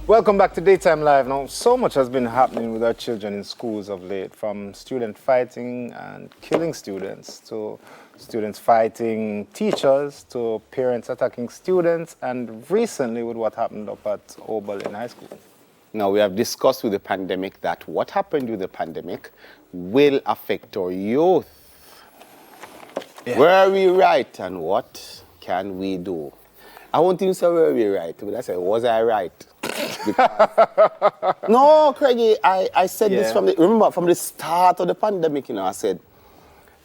Welcome back to Daytime Live. Now, so much has been happening with our children in schools of late, from student fighting and killing students, to students fighting teachers, to parents attacking students, and recently with what happened up at Oberlin High School. Now, we have discussed with the pandemic that what happened with the pandemic will affect our youth. Yeah. Were we right, and what can we do? I won't even say were we right, but I said, was I right? No, Craigie, I said this from the start of the pandemic, I said,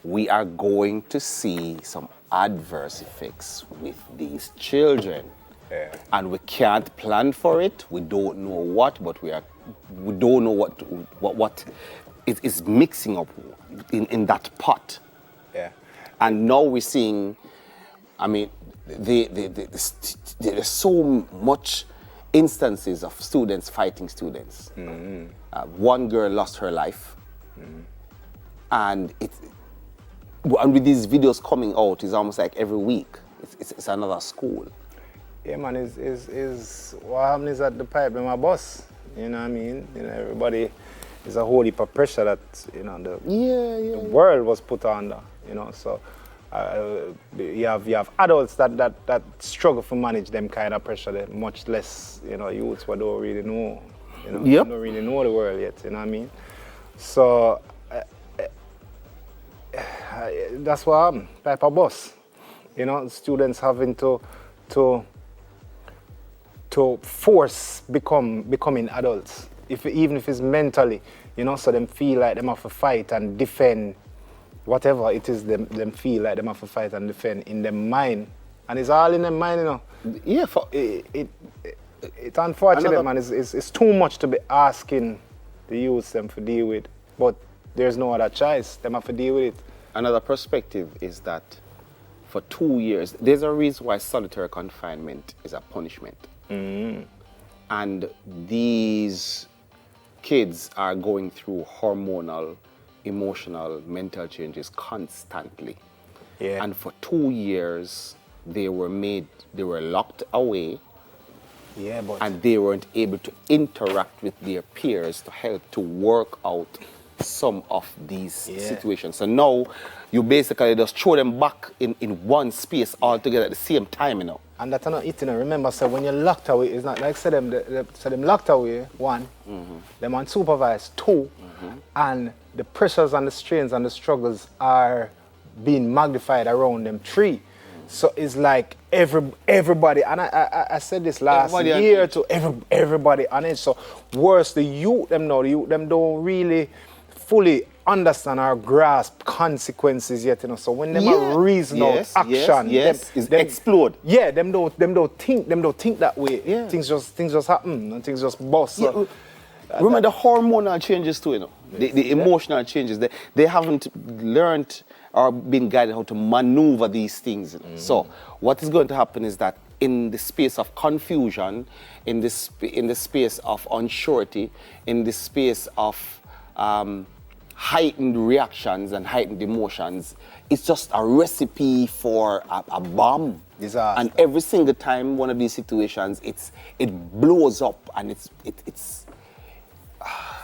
we are going to see some adverse effects with these children. Yeah. And we can't plan for it. We don't know what, but we don't know what is mixing up in that pot. Yeah. And now we're seeing, there's so much instances of students fighting students. Mm-hmm. One girl lost her life, and with these videos coming out, it's almost like every week it's another school. Yeah, man, is what happens is that the pipe in my bus. You know what I mean? Everybody is a whole heap of pressure that the world was put under. So. You have adults that struggle to manage them kind of pressure, much less youths who don't really know, don't really know the world yet. You know what I mean? So that's what happened. Type of bus, students having to force becoming adults, even if it's mentally, so them feel like them have to fight and defend. Whatever it is, them feel like them have to fight and defend in their mind, and it's all in their mind, Yeah, it's unfortunate, man. It's too much to be asking the youths them to deal with, but there's no other choice. Them have to deal with it. Another perspective is that for 2 years, there's a reason why solitary confinement is a punishment, and these kids are going through hormonal, emotional, mental changes constantly. Yeah. And for 2 years, they were locked away. Yeah, and they weren't able to interact with their peers to help to work out some of these situations. So now, you basically just throw them back in one space all together at the same time, And that's not it, Remember, so when you're locked away, it's not like them locked away, one, them unsupervised, two, and the pressures and the strains and the struggles are being magnified around them, three. So it's like everybody, and I said this last year to everybody on it. So worse, the youth them don't really fully understand or grasp consequences yet, So when them reason out action, them explode. Yeah, them don't think that way. Yeah. Things just happen and things just bust. Yeah. So, remember the hormonal changes too, the emotional changes. They haven't learned or been guided how to maneuver these things. So what is going to happen is that in the space of confusion, in the space of unsurety, in the space of heightened reactions and heightened emotions, it's just a recipe for a bomb. Disaster. And every single time one of these situations, it blows up, and it's.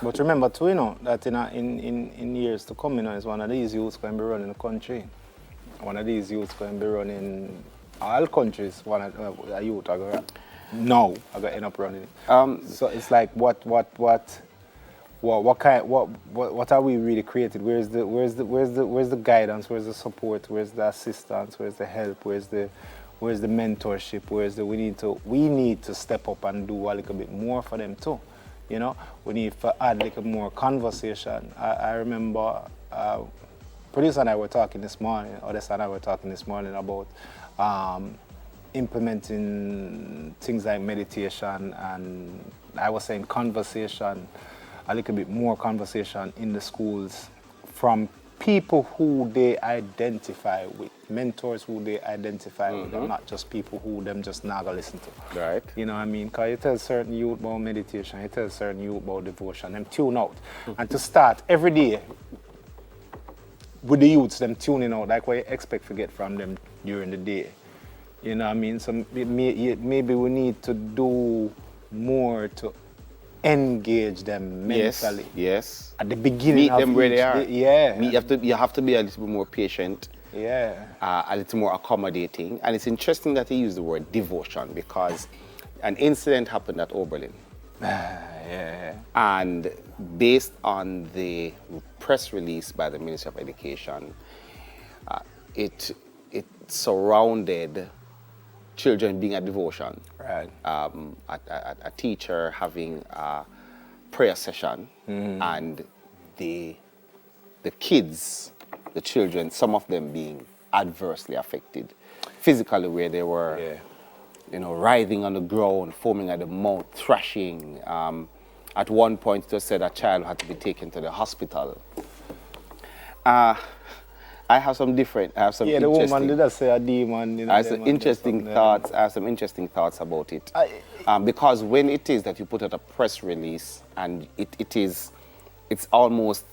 But remember too, that in years to come, is one of these youths going to be running the country. One of these youths going to be running all countries. One of a youth I got to end up running it. So it's like what are we really created? Where's the guidance? Where's the support? Where's the assistance? Where's the help? Where's the mentorship? We need to step up and do a little bit more for them too. We need to add a little more conversation. I remember producer and I were talking this morning, Odessa and I were talking this morning about implementing things like meditation, and I was saying conversation, a little bit more conversation in the schools from people who they identify with, mentors who they identify with, and not just people who them just not gonna listen to. Right. You know what I mean? Because you tell certain youth about meditation, you tell certain youth about devotion, them tune out. And to start every day with the youths, them tuning out, like what you expect to get from them during the day. You know what I mean? So maybe we need to do more to engage them mentally. Yes. At the beginning Meet of them where each they are. day. Yeah. You have to be a little bit more patient. Yeah. A little more accommodating. And it's interesting that he used the word devotion because an incident happened at Oberlin. Yeah. And based on the press release by the Ministry of Education, it surrounded children being at devotion. Right. A teacher having a prayer session, and the kids, the children, some of them being adversely affected physically, where they were, writhing on the ground, foaming at the mouth, thrashing. At one point, it was said a child had to be taken to the hospital. I have some the woman did say a demon. I have some interesting thoughts about it. Because when it is that you put out a press release and it's almost,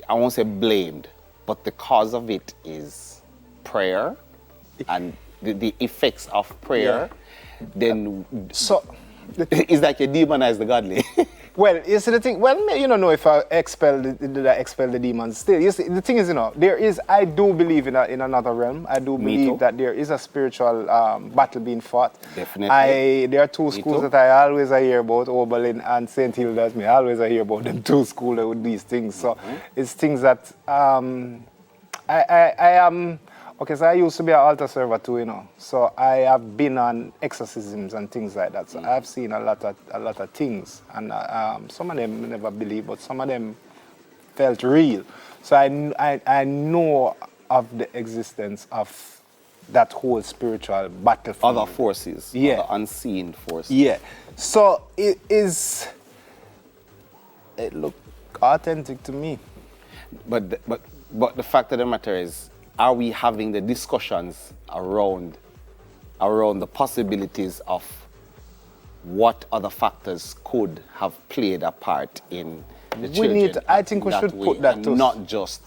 I won't say blamed, but the cause of it is prayer and the effects of prayer, then it's like you demonize the godly. Well, you see the thing, you don't know if I expel the demons still. You see, the thing is, I do believe in another realm. I do believe that there is a spiritual battle being fought. Definitely. There are two schools that I always hear about, Oberlin and St. Hilda's. I always hear about them two schools with these things. So it's things that I am... Okay, so I used to be an altar server too, So I have been on exorcisms and things like that. So I've seen a lot of things, and some of them never believed, but some of them felt real. So I know of the existence of that whole spiritual battlefield. Other forces, other unseen forces. Yeah. So it looked authentic to me. But the fact of the matter is, are we having the discussions around the possibilities of what other factors could have played a part in the children? I think we should put that to... Not just...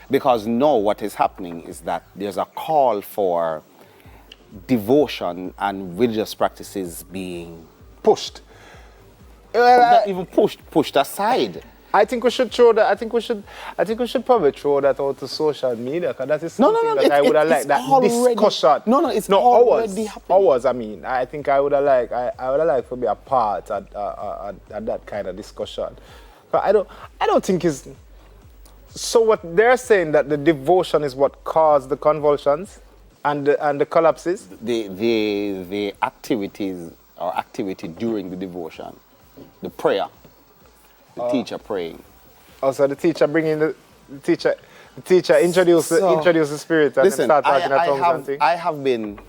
Because now what is happening is that there's a call for devotion and religious practices being... pushed. Not even pushed aside. I think we should throw that. I think we should probably throw that out to social media, because that is something that I would have liked, that discussion. It's already happening. Hours. I mean, I think I would have liked to be a part at that kind of discussion. But I don't think it's. So what they're saying, that the devotion is what caused the convulsions and the collapses. The activities or activity during the devotion, the prayer. The teacher praying. Also, the teacher bringing the teacher introduce the spirit and listen, start talking at tongues and things. I have been,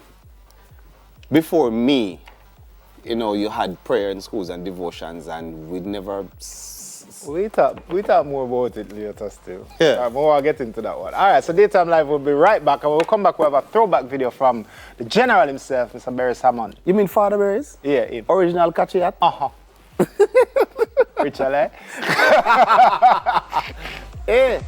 before me, you had prayer in schools and devotions, and we'd never... We talk more about it later still. Yeah. We'll get into that one. All right, so Daytime Live will be right back, and we'll come back. We'll have a throwback video from the general himself, Mr. Barry Hammond. You mean Father Barry's? Yeah. Him. Original catchy hat? Uh-huh. Richard, eh? Eh.